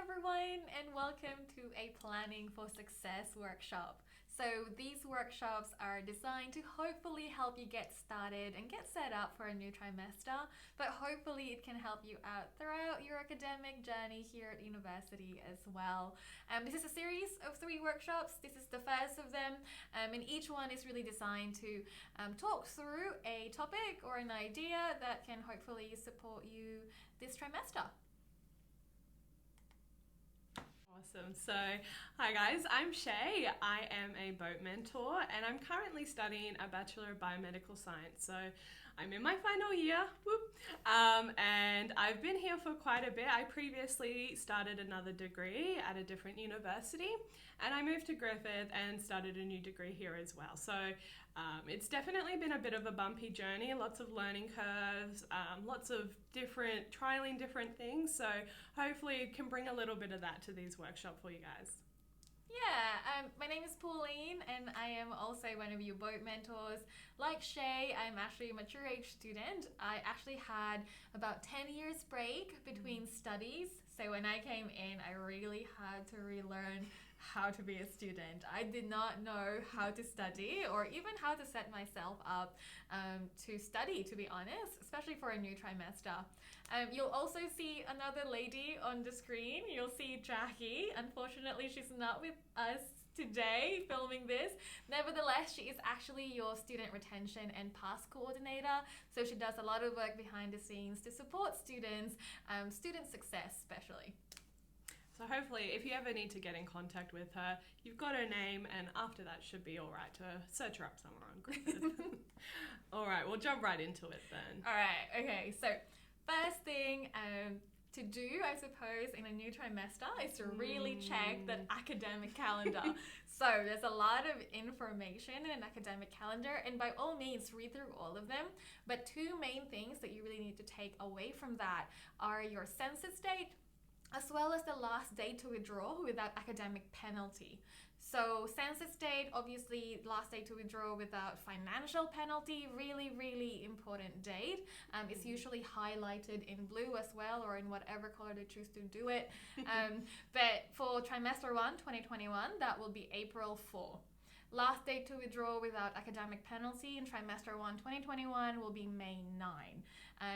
everyone, and welcome to a Planning for Success workshop. So, these workshops are designed to hopefully help you get started and get set up for a new trimester, but hopefully, it can help you out throughout your academic journey here at university as well. This is a series of 3 workshops. This is the first of them, and each one is really designed to talk through a topic or an idea that can hopefully support you this trimester. Awesome. So, hi guys, I'm Shay. I am a boat mentor and I'm currently studying a Bachelor of Biomedical Science. So, I'm in my final year, and I've been here for quite a bit. I previously started another degree at a different university and I moved to Griffith and started a new degree here as well. So, it's definitely been a bit of a bumpy journey, lots of learning curves, lots of trialing different things. So hopefully it can bring a little bit of that to these workshops for you guys. Yeah, my name is Pauline and I am also one of your boat mentors. Like Shay, I'm actually a mature age student. I actually had about 10 years break between studies. So when I came in, I really had to relearn how to be a student. I did not know how to study or even how to set myself up to study, to be honest, especially for a new trimester. You'll also see another lady on the screen. You'll see Jackie. Unfortunately, she's not with us today filming this. Nevertheless, she is actually your student retention and pass coordinator. So she does a lot of work behind the scenes to support students, student success especially. So hopefully, if you ever need to get in contact with her, you've got her name, and after that should be all right to search her up somewhere on Griffith. All right, we'll jump right into it then. All right, okay. So first thing to do, I suppose, in a new trimester is to really check the academic calendar. So there's a lot of information in an academic calendar, and by all means, read through all of them. But 2 main things that you really need to take away from that are your census date, as well as the last date to withdraw without academic penalty. So census date, obviously last day to withdraw without financial penalty, really, really important date. It's usually highlighted in blue as well, or in whatever color they choose to do it. But for trimester 1, 2021, that will be April 4. Last date to withdraw without academic penalty in trimester 1, 2021 will be May 9.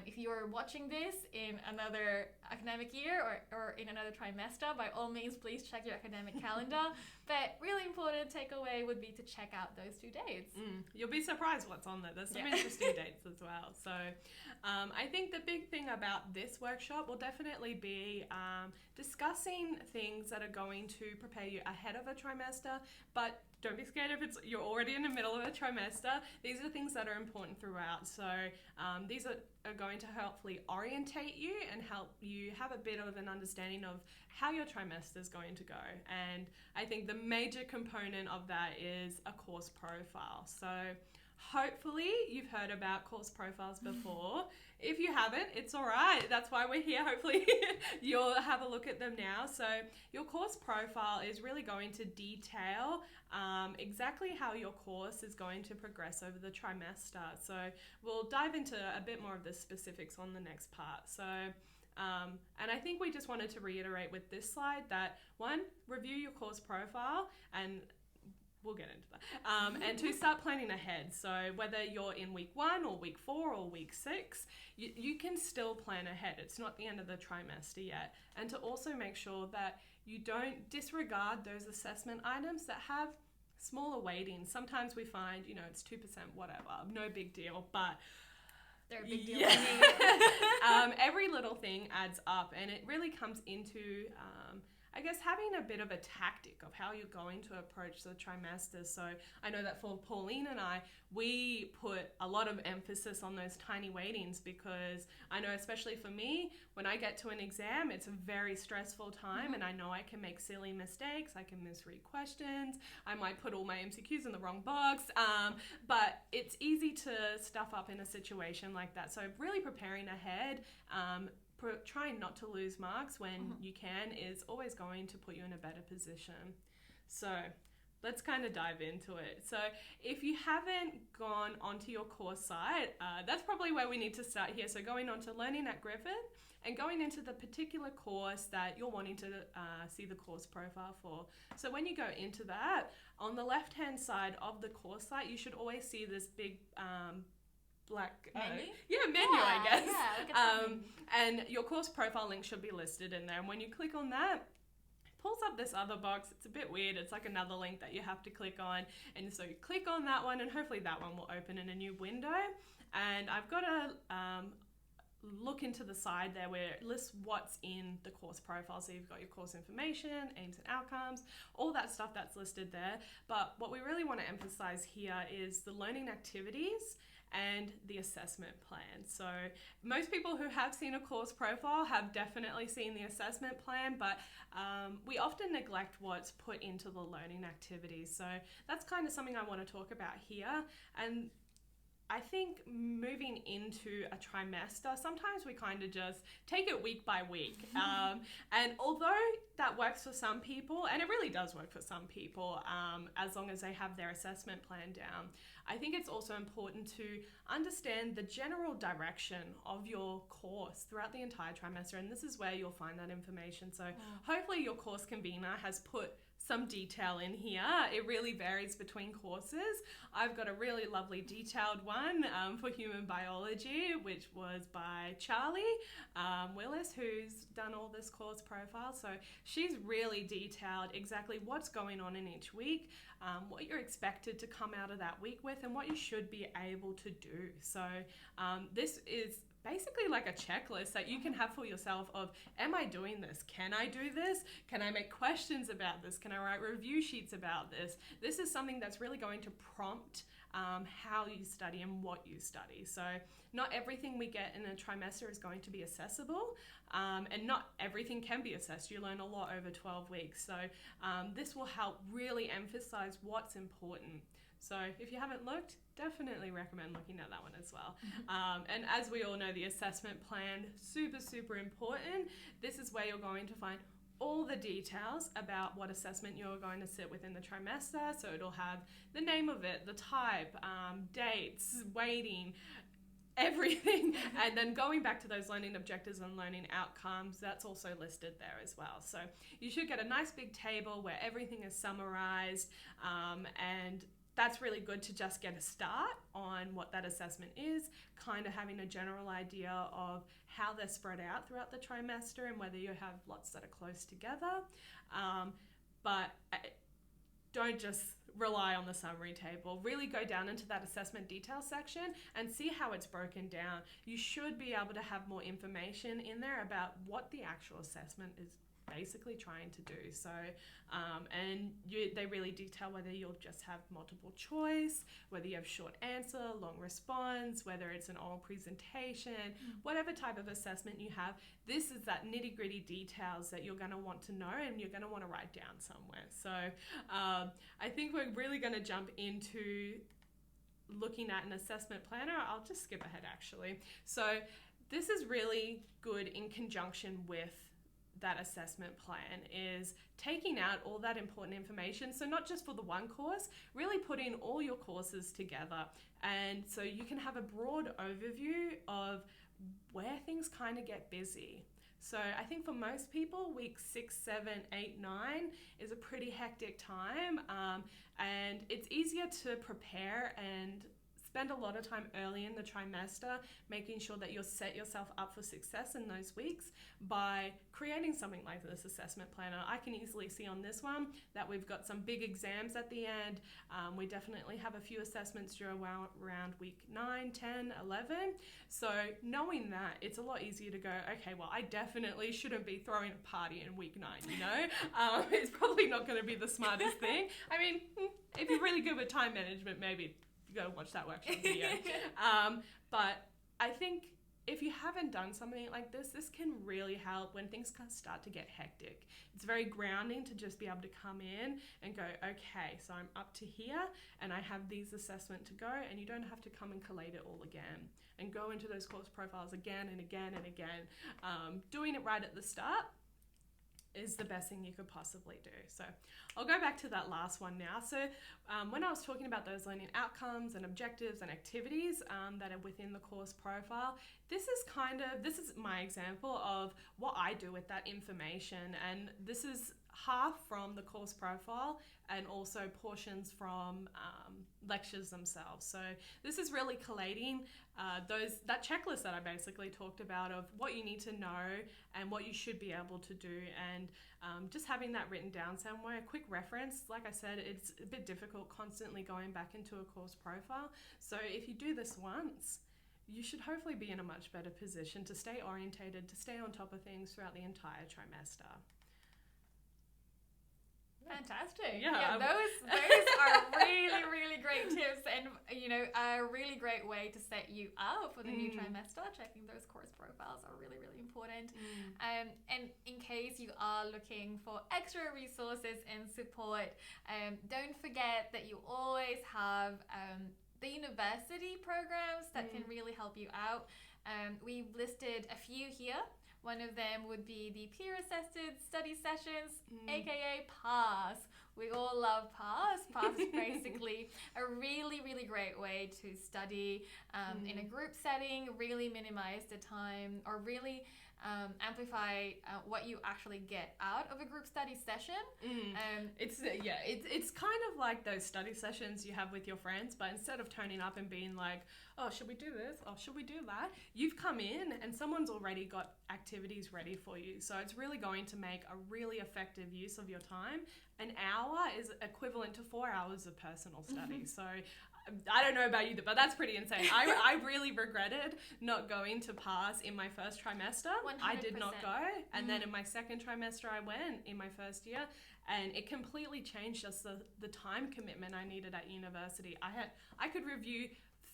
If you're watching this in another academic year or in another trimester, by all means, please check your academic calendar. But really important takeaway would be to check out those 2 dates. You'll be surprised what's on there. There's some interesting dates as well. So I think the big thing about this workshop will definitely be discussing things that are going to prepare you ahead of a trimester, but don't be scared if you're already in the middle of a trimester. These are things that are important throughout. So these are going to hopefully orientate you and help you have a bit of an understanding of how your trimester is going to go. And I think the major component of that is a course profile. So hopefully you've heard about course profiles before. If you haven't, it's all right. That's why we're here. Hopefully you'll have a look at them now. So your course profile is really going to detail exactly how your course is going to progress over the trimester. So we'll dive into a bit more of the specifics on the next part. So and I think we just wanted to reiterate with this slide that 1, review your course profile, and we'll get into that. And 2, start planning ahead. So whether you're in week 1 or week 4 or week 6, you can still plan ahead. It's not the end of the trimester yet. And to also make sure that you don't disregard those assessment items that have smaller weightings. Sometimes we find, it's 2%, whatever, no big deal, but they're a big deal. Every little thing adds up, and it really comes into I guess having a bit of a tactic of how you're going to approach the trimester. So I know that for Pauline and I, we put a lot of emphasis on those tiny weightings, because I know, especially for me, when I get to an exam, it's a very stressful time, and I know I can make silly mistakes. I can misread questions. I might put all my MCQs in the wrong box, but it's easy to stuff up in a situation like that. So really preparing ahead, trying not to lose marks when you can, is always going to put you in a better position. So let's kind of dive into it. So if you haven't gone onto your course site, that's probably where we need to start here. So going on to Learning at Griffith and going into the particular course that you're wanting to see the course profile for. So when you go into that, on the left-hand side of the course site, you should always see this big black menu? Menu, I guess. Yeah, and your course profile link should be listed in there. And when you click on that, it pulls up this other box. It's a bit weird. It's like another link that you have to click on. And so you click on that one, and hopefully that one will open in a new window. And I've got to look into the side there where it lists what's in the course profile. So you've got your course information, aims and outcomes, all that stuff that's listed there. But what we really want to emphasize here is the learning activities and the assessment plan. So most people who have seen a course profile have definitely seen the assessment plan, but we often neglect what's put into the learning activities. So that's kind of something I want to talk about here. And I think moving into a trimester, sometimes we kind of just take it week by week. And although that works for some people, and it really does work for some people, as long as they have their assessment plan down, I think it's also important to understand the general direction of your course throughout the entire trimester. And this is where you'll find that information. So hopefully your course convener has put some detail in here. It really varies between courses. I've got a really lovely detailed one for human biology, which was by Charlie Willis, who's done all this course profile. So she's really detailed exactly what's going on in each week, what you're expected to come out of that week with, and what you should be able to do. So this is basically like a checklist that you can have for yourself of, am I doing this? Can I do this? Can I make questions about this? Can I write review sheets about this? This is something that's really going to prompt how you study and what you study. So not everything we get in a trimester is going to be accessible, and not everything can be assessed. You learn a lot over 12 weeks. So this will help really emphasize what's important. So if you haven't looked, definitely recommend looking at that one as well. And as we all know, the assessment plan, super, super important. This is where you're going to find all the details about what assessment you're going to sit within the trimester. So it'll have the name of it, the type, dates, weighting, everything. And then going back to those learning objectives and learning outcomes, that's also listed there as well. So you should get a nice big table where everything is summarized, and that's really good to just get a start on what that assessment is, kind of having a general idea of how they're spread out throughout the trimester and whether you have lots that are close together. But don't just rely on the summary table. Really go down into that assessment detail section and see how it's broken down. You should be able to have more information in there about what the actual assessment is basically trying to do. So they really detail whether you'll just have multiple choice, whether you have short answer, long response, whether it's an oral presentation, whatever type of assessment you have. This is that nitty-gritty details that you're going to want to know and you're going to want to write down somewhere. So I think we're really going to jump into looking at an assessment planner. I'll just skip ahead actually. So this is really good in conjunction with that assessment plan, is taking out all that important information. So not just for the one course, really putting all your courses together. And so you can have a broad overview of where things kind of get busy. So I think for most people, week 6, 7, 8, 9 is a pretty hectic time. And it's easier to prepare and spend a lot of time early in the trimester making sure that you'll set yourself up for success in those weeks by creating something like this assessment planner. I can easily see on this one that we've got some big exams at the end. We definitely have a few assessments due around week 9, 10, 11. So knowing that, it's a lot easier to go, okay, well, I definitely shouldn't be throwing a party in week 9, you know? It's probably not going to be the smartest thing. I mean, if you're really good with time management, maybe you got to watch that workshop video. But I think if you haven't done something like this, this can really help when things start to get hectic. It's very grounding to just be able to come in and go, okay, so I'm up to here and I have these assessments to go, and you don't have to come and collate it all again and go into those course profiles again and again and again. Doing it right at the start is the best thing you could possibly do. So I'll go back to that last one now. So when I was talking about those learning outcomes and objectives and activities that are within the course profile, this is my example of what I do with that information. And this is half from the course profile and also portions from lectures themselves. So this is really collating that checklist that I basically talked about of what you need to know and what you should be able to do, and just having that written down somewhere, a quick reference. Like I said, it's a bit difficult constantly going back into a course profile. So if you do this once, you should hopefully be in a much better position to stay orientated, to stay on top of things throughout the entire trimester. Fantastic. Yeah, those are really, really great tips, and a really great way to set you up for the new trimester. Checking those course profiles are really, really important. And in case you are looking for extra resources and support, don't forget that you always have the university programs that can really help you out. We've listed a few here. One of them would be the peer-assisted study sessions, aka PASS. We all love PASS. PASS is basically a really, really great way to study in a group setting, really minimize the time, or really amplify what you actually get out of a group study session. It's kind of like those study sessions you have with your friends, but instead of turning up and being like, oh, should we do this? Oh, should we do that? You've come in and someone's already got activities ready for you. So it's really going to make a really effective use of your time. An hour is equivalent to 4 hours of personal study. So I don't know about you, but that's pretty insane. I really regretted not going to PASS in my first trimester. 100%. I did not go. And then in my second trimester, I went in my first year. And it completely changed just the time commitment I needed at university. I could review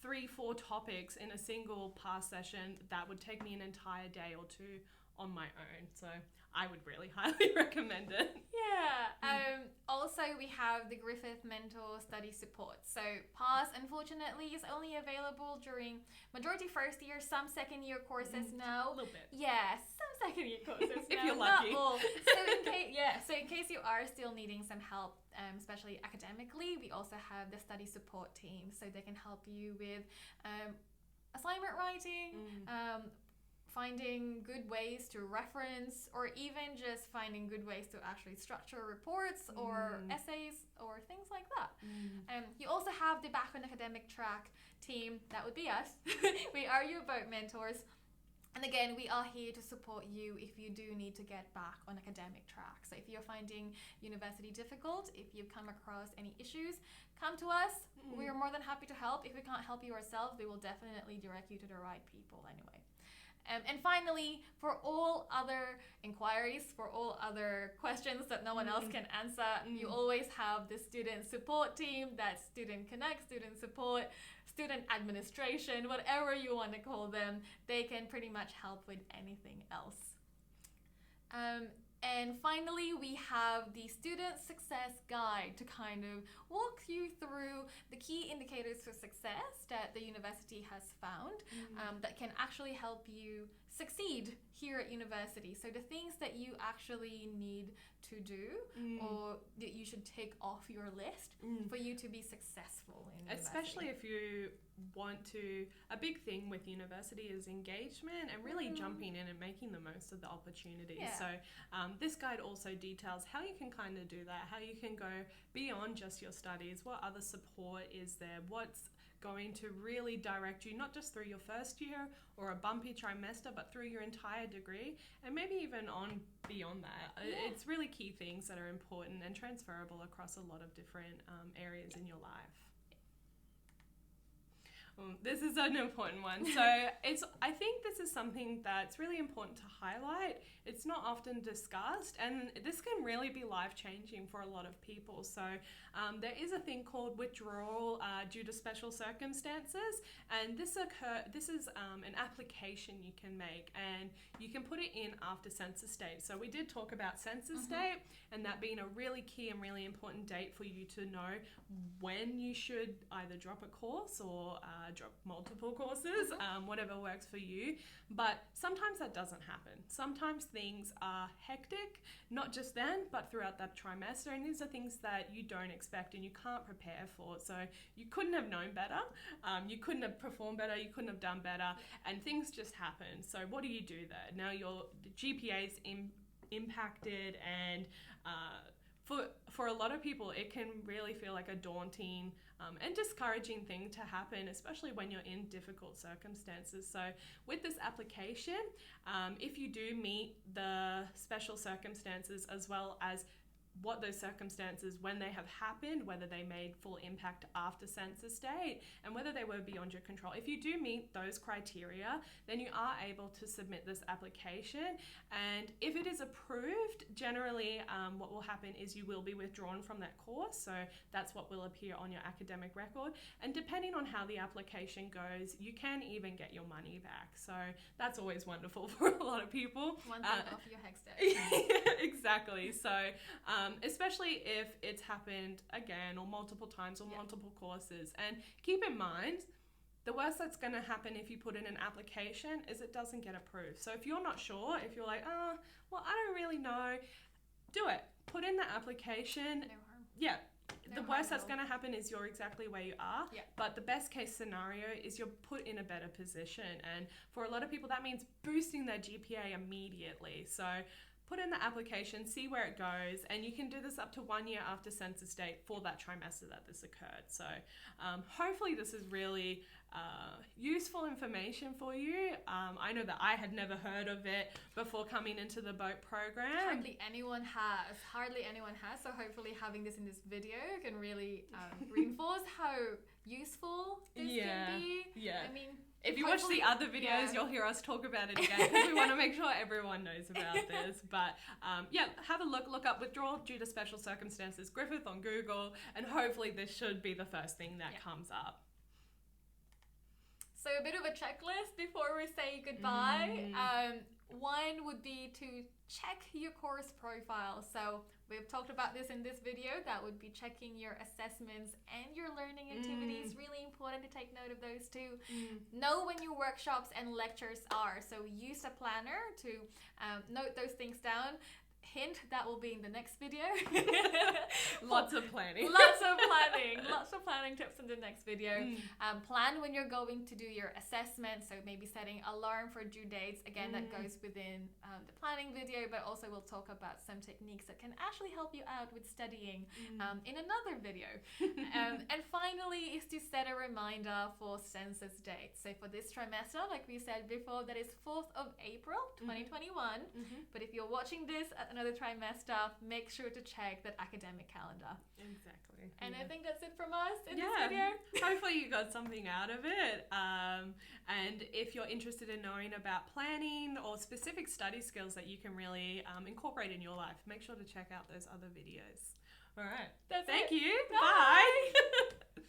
3-4 topics in a single PASS session that would take me an entire day or two on my own. So I would really highly recommend it. Yeah. Also, we have the Griffith Mentor Study Support. So PASS, unfortunately, is only available during majority first year, some second year courses now. A little bit. Yeah, some second year courses if now, you're lucky. not all. So in case you are still needing some help, especially academically, we also have the study support team, so they can help you with assignment writing, finding good ways to reference, or even just finding good ways to actually structure reports or essays or things like that. You also have the back on academic track team. That would be us. We are your boat mentors. And again, we are here to support you if you do need to get back on academic track. So if you're finding university difficult, if you've come across any issues, come to us. We are more than happy to help. If we can't help you ourselves, we will definitely direct you to the right people anyway. And finally, for all other inquiries, for all other questions that no one else can answer, you always have the student support team. That's Student Connect, Student Support, Student Administration, whatever you want to call them. They can pretty much help with anything else. And finally, we have the Student Success Guide to kind of walk you through the key indicators for success that the university has found that can actually help you succeed here at university. So the things that you actually need to do or that you should take off your list for you to be successful in university. Especially if you want to, a big thing with university is engagement and really jumping in and making the most of the opportunities. Yeah. So this guide also details how you can kind of do that, how you can go beyond just your studies, what other support is there, what's going to really direct you not just through your first year or a bumpy trimester, but through your entire degree, and maybe even on beyond that. It's really key things that are important and transferable across a lot of different areas in your life. This is an important one. So I think this is something that's really important to highlight. It's not often discussed, and this can really be life-changing for a lot of people. So there is a thing called withdrawal due to special circumstances, and this is an application you can make, and you can put it in after census date. So we did talk about census date, and that being a really key and really important date for you to know when you should either drop a course or drop multiple courses, whatever works for you. But sometimes that doesn't happen. Sometimes things are hectic, not just then, but throughout that trimester. And these are things that you don't expect and you can't prepare for. So you couldn't have known better. You couldn't have performed better. You couldn't have done better. And things just happen. So what do you do there? Now your GPA's impacted, and for a lot of people, it can really feel like a daunting and discouraging thing to happen, especially when you're in difficult circumstances. So with this application, if you do meet the special circumstances as well as what those circumstances, when they have happened, whether they made full impact after census date, and whether they were beyond your control. If you do meet those criteria, then you are able to submit this application. And if it is approved, generally what will happen is you will be withdrawn from that course. So that's what will appear on your academic record. And depending on how the application goes, you can even get your money back. So that's always wonderful for a lot of people. One thing off your HECS debt. Yeah, exactly. So especially if it's happened again or multiple times or multiple courses. And keep in mind, the worst that's going to happen if you put in an application is it doesn't get approved. So if you're not sure, if you're like, well, I don't really know, do it. Put in the application. No harm. Yeah. No The worst that's going to happen is you're exactly where you are. Yeah. But the best case scenario is you're put in a better position. And for a lot of people, that means boosting their GPA immediately. So put in the application, see where it goes, and you can do this up to 1 year after census date for that trimester that this occurred. So hopefully this is really useful information for you. I know that I had never heard of it before coming into the BOAT program. Hardly anyone has. So hopefully having this in this video can really reinforce how useful this can be. Yeah. I mean, if you watch the other videos, you'll hear us talk about it again because we want to make sure everyone knows about this. But have a look up withdrawal due to special circumstances Griffith on Google, and hopefully this should be the first thing that comes up. So a bit of a checklist before we say goodbye. One would be to check your course profile. So we've talked about this in this video. That would be checking your assessments and your learning activities. Really important to take note of those too. Know when your workshops and lectures are. So use a planner to note those things down. Hint, that will be in the next video. Lots of planning. Lots of planning tips in the next video. Plan when you're going to do your assessment. So maybe setting alarm for due dates. Again, that goes within the planning video, but also we'll talk about some techniques that can actually help you out with studying in another video. And finally is to set a reminder for census date. So for this trimester, like we said before, that is 4th of April, 2021. But if you're watching this at another trimester, make sure to check that academic calendar. Exactly. And I think that's it from us in this video. Hopefully you got something out of it. And if you're interested in knowing about planning or specific study skills that you can really incorporate in your life, make sure to check out those other videos. All right. Thank you. Bye. Bye.